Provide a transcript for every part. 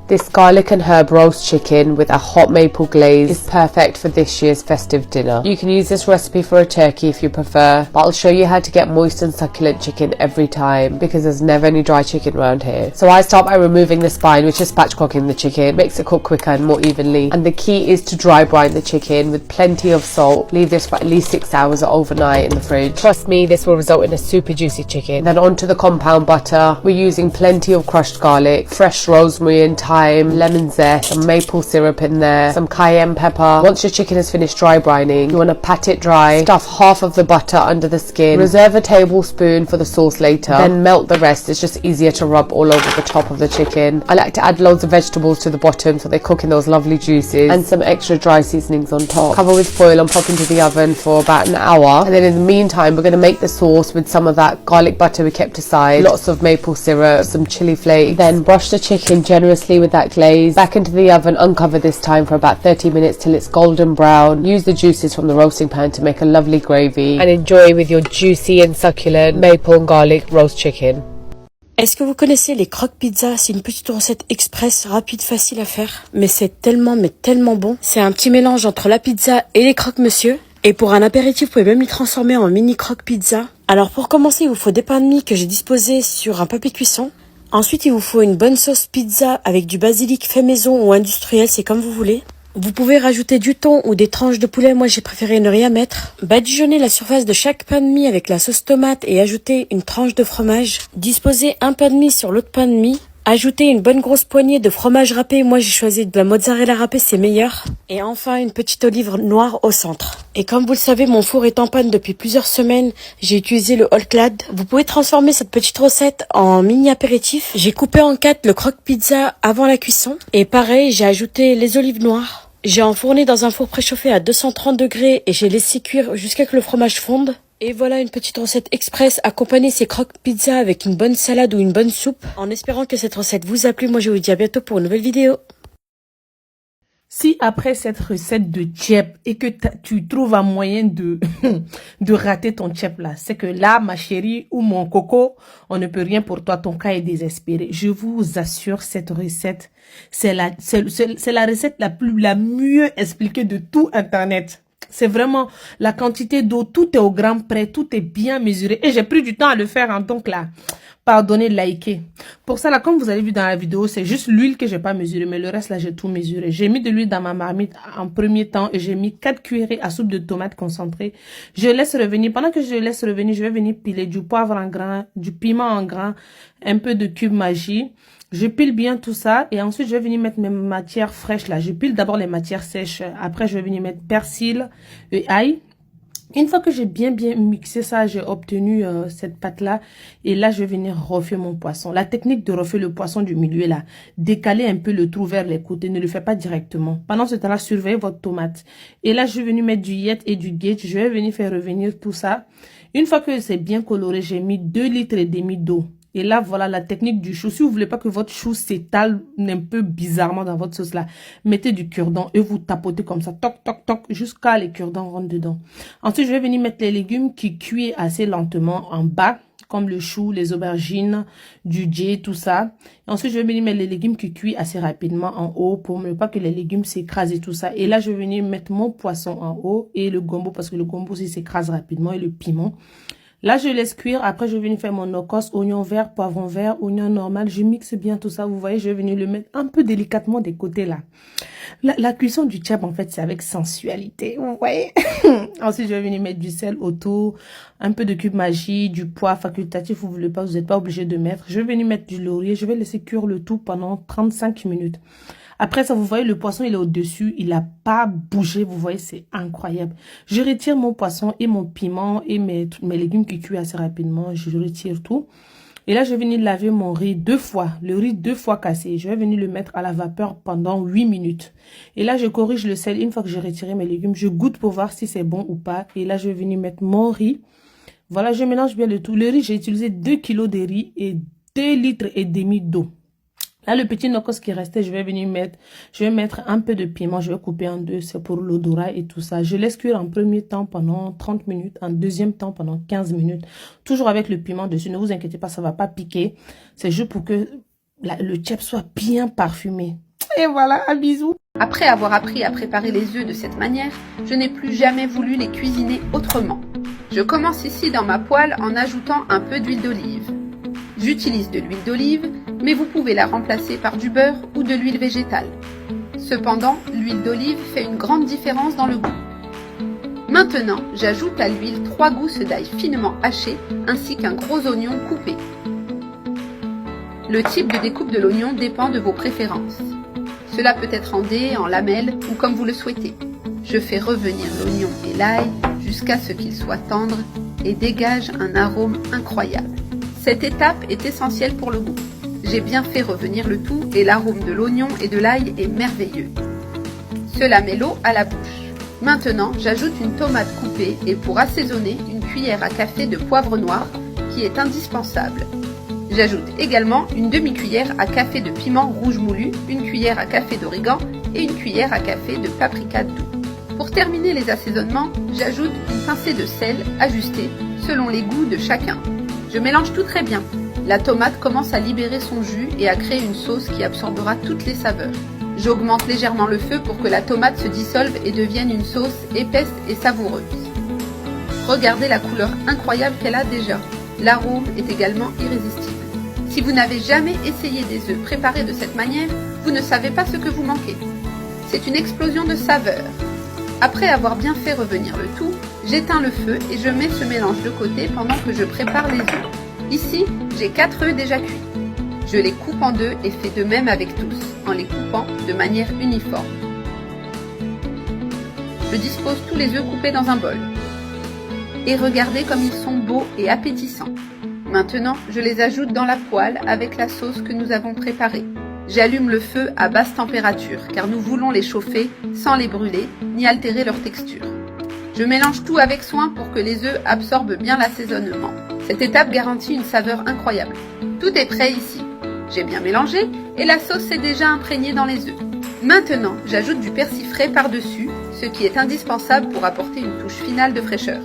This garlic and herb roast chicken with a hot maple glaze is perfect for this year's festive dinner. You can use this recipe for a turkey if you prefer, but I'll show you how to get moist and succulent chicken every time because there's never any dry chicken around here. So I start by removing the spine, which is spatchcocking the chicken, makes it cook quicker and more evenly. And the key is to dry brine the chicken with plenty of salt. Leave this for at least 6 hours or overnight in the fridge. Trust me, this will result in a super juicy chicken. Then onto the compound butter. We're using plenty of crushed garlic, fresh rosemary and thyme, lemon zest, some maple syrup in there, some cayenne pepper. Once your chicken has finished dry brining, you want to pat it dry, stuff half of the butter under the skin, reserve a tablespoon for the sauce later, then melt the rest. It's just easier to rub all over the top of the chicken. I like to add loads of vegetables to the bottom so they cook in those lovely juices, and some extra dry seasonings on top. Cover with foil and pop into the oven for about an hour, and then in the meantime we're going to make the sauce with some of that garlic butter we kept aside, lots of maple syrup, some chili flakes. Then brush the chicken generously with that glaze, back into the oven, uncover this time for about 30 minutes till it's golden brown. Use the juices from the roasting pan to make a lovely gravy and enjoy with your juicy and succulent maple and garlic roast chicken. Est-ce que vous connaissez les croque-pizzas? C'est une petite recette express, rapide, facile à faire, mais c'est tellement bon. C'est un petit mélange entre la pizza et les croque-monsieur. Et pour un apéritif, vous pouvez même les transformer en mini croque-pizza. Alors pour commencer, il vous faut des pains de mie que j'ai disposés sur un papier cuisson. Ensuite, il vous faut une bonne sauce pizza avec du basilic fait maison ou industriel, c'est comme vous voulez. Vous pouvez rajouter du thon ou des tranches de poulet, moi j'ai préféré ne rien mettre. Badigeonnez la surface de chaque pain de mie avec la sauce tomate et ajoutez une tranche de fromage. Disposez un pain de mie sur l'autre pain de mie. Ajoutez une bonne grosse poignée de fromage râpé, moi j'ai choisi de la mozzarella râpée, c'est meilleur. Et enfin une petite olive noire au centre. Et comme vous le savez, mon four est en panne depuis plusieurs semaines, j'ai utilisé le All-Clad. Vous pouvez transformer cette petite recette en mini apéritif. J'ai coupé en 4 le croque-pizza avant la cuisson. Et pareil, j'ai ajouté les olives noires. J'ai enfourné dans un four préchauffé à 230 degrés et j'ai laissé cuire jusqu'à ce que le fromage fonde. Et voilà une petite recette express. Accompagnez ces croque-pizzas avec une bonne salade ou une bonne soupe. En espérant que cette recette vous a plu, moi je vous dis à bientôt pour une nouvelle vidéo. Si après cette recette de tchèp et que tu trouves un moyen de, de rater ton tchèp là, c'est que là, ma chérie ou mon coco, on ne peut rien pour toi, ton cas est désespéré. Je vous assure, cette recette, c'est la recette la mieux expliquée de tout Internet. C'est vraiment la quantité d'eau, tout est au gramme près, tout est bien mesuré. Et j'ai pris du temps à le faire, hein, donc là, pardonnez de liker. Pour ça, là, comme vous avez vu dans la vidéo, c'est juste l'huile que j'ai pas mesuré, mais le reste, là, j'ai tout mesuré. J'ai mis de l'huile dans ma marmite en premier temps et j'ai mis 4 cuillerées à soupe de tomates concentrées. Je laisse revenir. Pendant que je laisse revenir, je vais venir piler du poivre en grains, du piment en grains, un peu de cube magie. Je pile bien tout ça et ensuite je vais venir mettre mes matières fraîches là. Je pile d'abord les matières sèches. Après je vais venir mettre persil et ail. Une fois que j'ai bien mixé ça, j'ai obtenu cette pâte là. Et là je vais venir refaire mon poisson. La technique de refaire le poisson du milieu là. Décaler un peu le trou vers les côtés. Ne le faites pas directement. Pendant ce temps là, surveillez votre tomate. Et là je vais venir mettre du yet et du gate. Je vais venir faire revenir tout ça. Une fois que c'est bien coloré, j'ai mis 2,5 litres d'eau. Et là, voilà la technique du chou. Si vous voulez pas que votre chou s'étale un peu bizarrement dans votre sauce là, mettez du cure-dent et vous tapotez comme ça, toc, toc, toc, jusqu'à les cure-dents rentrent dedans. Ensuite, je vais venir mettre les légumes qui cuisent assez lentement en bas, comme le chou, les aubergines, du djé, tout ça. Et ensuite, je vais venir mettre les légumes qui cuisent assez rapidement en haut pour ne pas que les légumes s'écrasent et tout ça. Et là, je vais venir mettre mon poisson en haut et le gombo parce que le gombo aussi s'écrase rapidement et le piment. Là, je laisse cuire. Après, je vais venir faire mon nokos, oignon vert, poivron vert, oignon normal. Je mixe bien tout ça. Vous voyez, je vais venir le mettre un peu délicatement des côtés là. La cuisson du tchèp, en fait, c'est avec sensualité. Vous voyez. Ensuite, je vais venir mettre du sel autour, un peu de cube magie, du poivre facultatif. Vous voulez pas, vous n'êtes pas obligé de mettre. Je vais venir mettre du laurier. Je vais laisser cuire le tout pendant 35 minutes. Après ça, vous voyez, le poisson, il est au-dessus. Il n'a pas bougé. Vous voyez, c'est incroyable. Je retire mon poisson et mon piment et mes légumes qui cuisent assez rapidement. Je retire tout. Et là, je vais venir laver mon riz 2 fois. Le riz 2 fois cassé. Je vais venir le mettre à la vapeur pendant 8 minutes. Et là, je corrige le sel. Une fois que j'ai retiré mes légumes, je goûte pour voir si c'est bon ou pas. Et là, je vais venir mettre mon riz. Voilà, je mélange bien le tout. Le riz, j'ai utilisé 2 kilos de riz et 2,5 litres d'eau. Là, le petit nokos qui restait, je vais mettre un peu de piment, je vais couper en deux, c'est pour l'odorat et tout ça. Je laisse cuire en premier temps pendant 30 minutes, en deuxième temps pendant 15 minutes, toujours avec le piment dessus. Ne vous inquiétez pas, ça va pas piquer. C'est juste pour que le tchèp soit bien parfumé. Et voilà, un bisou. Après avoir appris à préparer les œufs de cette manière, je n'ai plus jamais voulu les cuisiner autrement. Je commence ici dans ma poêle en ajoutant un peu d'huile d'olive. J'utilise de l'huile d'olive, mais vous pouvez la remplacer par du beurre ou de l'huile végétale. Cependant, l'huile d'olive fait une grande différence dans le goût. Maintenant, j'ajoute à l'huile 3 gousses d'ail finement hachées ainsi qu'un gros oignon coupé. Le type de découpe de l'oignon dépend de vos préférences. Cela peut être en dés, en lamelles ou comme vous le souhaitez. Je fais revenir l'oignon et l'ail jusqu'à ce qu'ils soient tendres et dégagent un arôme incroyable. Cette étape est essentielle pour le goût. J'ai bien fait revenir le tout et l'arôme de l'oignon et de l'ail est merveilleux. Cela met l'eau à la bouche. Maintenant, j'ajoute une tomate coupée et pour assaisonner, une cuillère à café de poivre noir qui est indispensable. J'ajoute également une demi-cuillère à café de piment rouge moulu, une cuillère à café d'origan et une cuillère à café de paprika doux. Pour terminer les assaisonnements, j'ajoute une pincée de sel ajustée selon les goûts de chacun. Je mélange tout très bien. La tomate commence à libérer son jus et à créer une sauce qui absorbera toutes les saveurs. J'augmente légèrement le feu pour que la tomate se dissolve et devienne une sauce épaisse et savoureuse. Regardez la couleur incroyable qu'elle a déjà. L'arôme est également irrésistible. Si vous n'avez jamais essayé des œufs préparés de cette manière, vous ne savez pas ce que vous manquez. C'est une explosion de saveurs. Après avoir bien fait revenir le tout, j'éteins le feu et je mets ce mélange de côté pendant que je prépare les œufs. Ici, j'ai 4 œufs déjà cuits. Je les coupe en deux et fais de même avec tous, en les coupant de manière uniforme. Je dispose tous les œufs coupés dans un bol. Et regardez comme ils sont beaux et appétissants. Maintenant, je les ajoute dans la poêle avec la sauce que nous avons préparée. J'allume le feu à basse température car nous voulons les chauffer sans les brûler ni altérer leur texture. Je mélange tout avec soin pour que les œufs absorbent bien l'assaisonnement. Cette étape garantit une saveur incroyable. Tout est prêt ici. J'ai bien mélangé et la sauce s'est déjà imprégnée dans les œufs. Maintenant, j'ajoute du persil frais par-dessus, ce qui est indispensable pour apporter une touche finale de fraîcheur.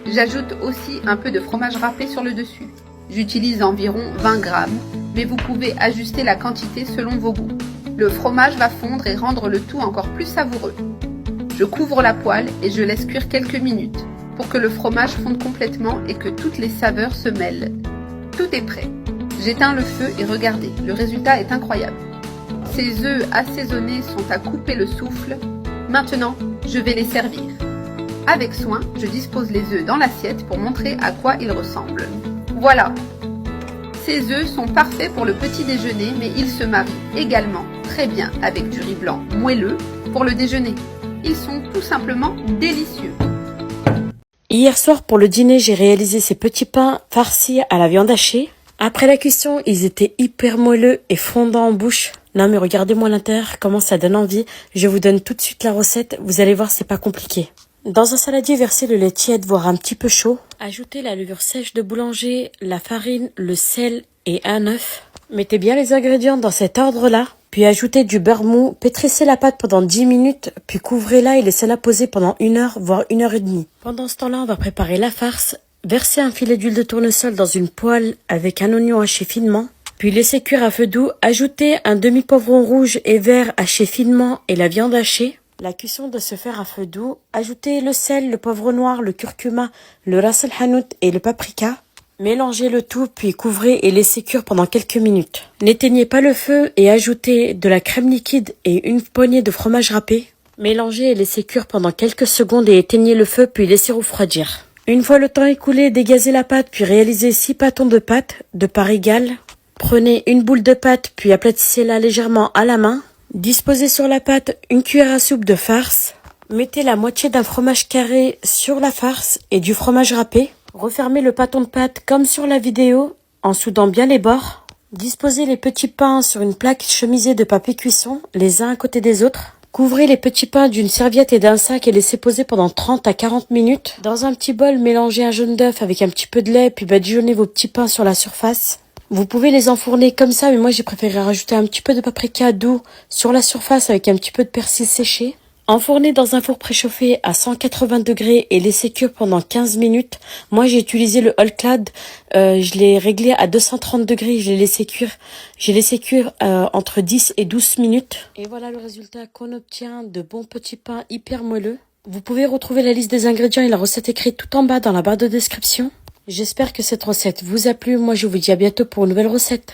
J'ajoute aussi un peu de fromage râpé sur le dessus. J'utilise environ 20 grammes, mais vous pouvez ajuster la quantité selon vos goûts. Le fromage va fondre et rendre le tout encore plus savoureux. Je couvre la poêle et je laisse cuire quelques minutes pour que le fromage fonde complètement et que toutes les saveurs se mêlent. Tout est prêt. J'éteins le feu et regardez, le résultat est incroyable. Ces œufs assaisonnés sont à couper le souffle. Maintenant, je vais les servir. Avec soin, je dispose les œufs dans l'assiette pour montrer à quoi ils ressemblent. Voilà. Ces œufs sont parfaits pour le petit déjeuner, mais ils se marient également très bien avec du riz blanc moelleux pour le déjeuner. Ils sont tout simplement délicieux. Hier soir, pour le dîner, j'ai réalisé ces petits pains farcis à la viande hachée. Après la cuisson, ils étaient hyper moelleux et fondants en bouche. Non mais regardez-moi l'intérieur, comment ça donne envie. Je vous donne tout de suite la recette, vous allez voir, c'est pas compliqué. Dans un saladier, versez le lait tiède, voire un petit peu chaud. Ajoutez la levure sèche de boulanger, la farine, le sel et un œuf. Mettez bien les ingrédients dans cet ordre-là. Puis ajoutez du beurre mou, pétrissez la pâte pendant 10 minutes, puis couvrez-la et laissez-la poser pendant 1 heure, voire 1 heure et demie. Pendant ce temps-là, on va préparer la farce. Versez un filet d'huile de tournesol dans une poêle avec un oignon haché finement. Puis laissez cuire à feu doux. Ajoutez un demi-poivron rouge et vert haché finement et la viande hachée. La cuisson doit se faire à feu doux. Ajoutez le sel, le poivre noir, le curcuma, le ras el hanout et le paprika. Mélangez le tout, puis couvrez et laissez cuire pendant quelques minutes. N'éteignez pas le feu et ajoutez de la crème liquide et une poignée de fromage râpé. Mélangez et laissez cuire pendant quelques secondes et éteignez le feu, puis laissez refroidir. Une fois le temps écoulé, dégazez la pâte, puis réalisez 6 pâtons de pâte de part égale. Prenez une boule de pâte, puis aplatissez-la légèrement à la main. Disposez sur la pâte une cuillère à soupe de farce. Mettez la moitié d'un fromage carré sur la farce et du fromage râpé. Refermez le pâton de pâte comme sur la vidéo en soudant bien les bords. Disposez les petits pains sur une plaque chemisée de papier cuisson, les uns à côté des autres. Couvrez les petits pains d'une serviette et d'un sac et laissez poser pendant 30 à 40 minutes. Dans un petit bol, mélangez un jaune d'œuf avec un petit peu de lait puis badigeonnez vos petits pains sur la surface. Vous pouvez les enfourner comme ça, mais moi j'ai préféré rajouter un petit peu de paprika doux sur la surface avec un petit peu de persil séché. Enfourner dans un four préchauffé à 180 degrés et laisser cuire pendant 15 minutes. Moi, j'ai utilisé le All-Clad. Je l'ai réglé à 230 degrés. Je l'ai laissé cuire. J'ai laissé cuire entre 10 et 12 minutes. Et voilà le résultat qu'on obtient, de bons petits pains hyper moelleux. Vous pouvez retrouver la liste des ingrédients et la recette écrite tout en bas dans la barre de description. J'espère que cette recette vous a plu. Moi, je vous dis à bientôt pour une nouvelle recette.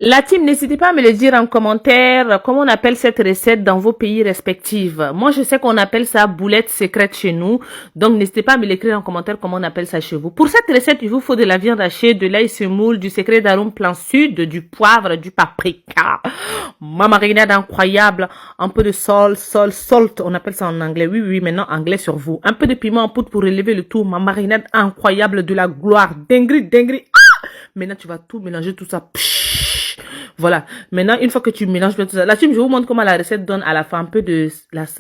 La team, n'hésitez pas à me le dire en commentaire, comment on appelle cette recette dans vos pays respectifs. Moi, je sais qu'on appelle ça boulette secrète chez nous. Donc, n'hésitez pas à me l'écrire en commentaire comment on appelle ça chez vous. Pour cette recette, il vous faut de la viande hachée, de l'ail semoule, du secret d'arôme plan sud, du poivre, du paprika. Ma marinade incroyable, un peu de salt, on appelle ça en anglais. Oui, maintenant, anglais sur vous. Un peu de piment en poudre pour relever le tout. Ma marinade incroyable, de la gloire. Dinguerie. Ah! Maintenant, tu vas tout mélanger, tout ça. Voilà. Maintenant, une fois que tu mélanges bien tout ça, là, je vous montre comment la recette donne à la fin un peu de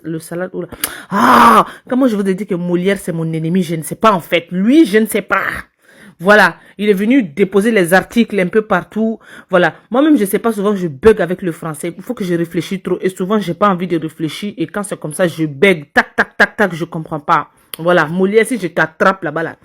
le salade. Ah! Comment je vous ai dit que Molière, c'est mon ennemi, je ne sais pas, en fait. Lui, je ne sais pas. Voilà. Il est venu déposer les articles un peu partout. Voilà. Moi-même, je sais pas, souvent, je bug avec le français. Il faut que je réfléchisse trop. Et souvent, j'ai pas envie de réfléchir. Et quand c'est comme ça, je bug. Tac, je comprends pas. Voilà. Molière, si je t'attrape là-bas, là.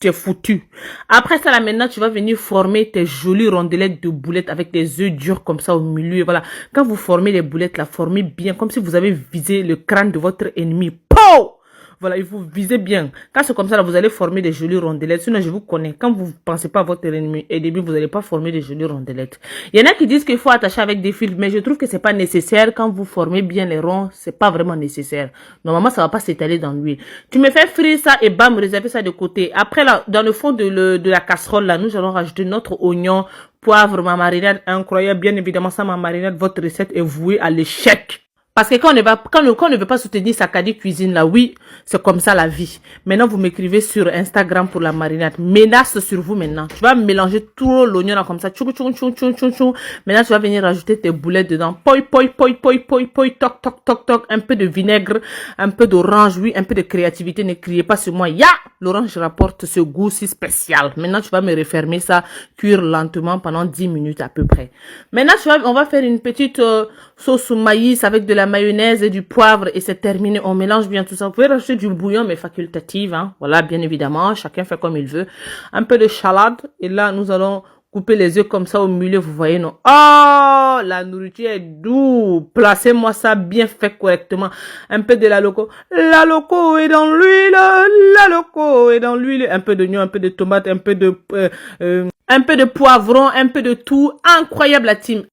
Tu es foutu. Après ça, là, maintenant, tu vas venir former tes jolies rondelettes de boulettes avec des œufs durs comme ça au milieu. Voilà. Quand vous formez les boulettes, là, formez bien, comme si vous avez visé le crâne de votre ennemi. Pow! Voilà, il faut viser bien. Quand c'est comme ça, là, vous allez former des jolies rondelettes. Sinon, je vous connais. Quand vous pensez pas à votre ennemi, au début, vous n'allez pas former des jolies rondelettes. Il y en a qui disent qu'il faut attacher avec des fils, mais je trouve que c'est pas nécessaire. Quand vous formez bien les ronds, c'est pas vraiment nécessaire. Normalement, ça va pas s'étaler dans l'huile. Tu me fais frire ça et bam, réserver ça de côté. Après, là, dans le fond de la casserole, là, nous allons rajouter notre oignon, poivre, ma marinade incroyable. Bien évidemment, ça, ma marinade, votre recette est vouée à l'échec. Parce que quand on ne veut pas soutenir Sakadi Cuisine, là, oui, c'est comme ça la vie. Maintenant, vous m'écrivez sur Instagram pour la marinade. Menace sur vous maintenant. Tu vas mélanger tout l'oignon là comme ça. Tchou. Maintenant, tu vas venir rajouter tes boulettes dedans. Poi, toc. Un peu de vinaigre, un peu d'orange, oui, un peu de créativité. Ne criez pas sur moi. L'orange rapporte ce goût si spécial. Maintenant, tu vas me refermer ça, cuire lentement pendant 10 minutes à peu près. Maintenant, on va faire une petite sauce au maïs avec de la mayonnaise et du poivre et c'est terminé. On mélange bien tout ça. Vous pouvez rajouter du bouillon mais facultatif, hein. Voilà, bien évidemment, chacun fait comme il veut. Un peu de salade et là nous allons couper les œufs comme ça au milieu, vous voyez, non? Oh, la nourriture est douce. Placez-moi ça bien fait correctement. Un peu de la loco. La loco est dans l'huile. La loco est dans l'huile. Un peu d'oignon, un peu de tomate, un peu de poivron, un peu de tout. Incroyable la team.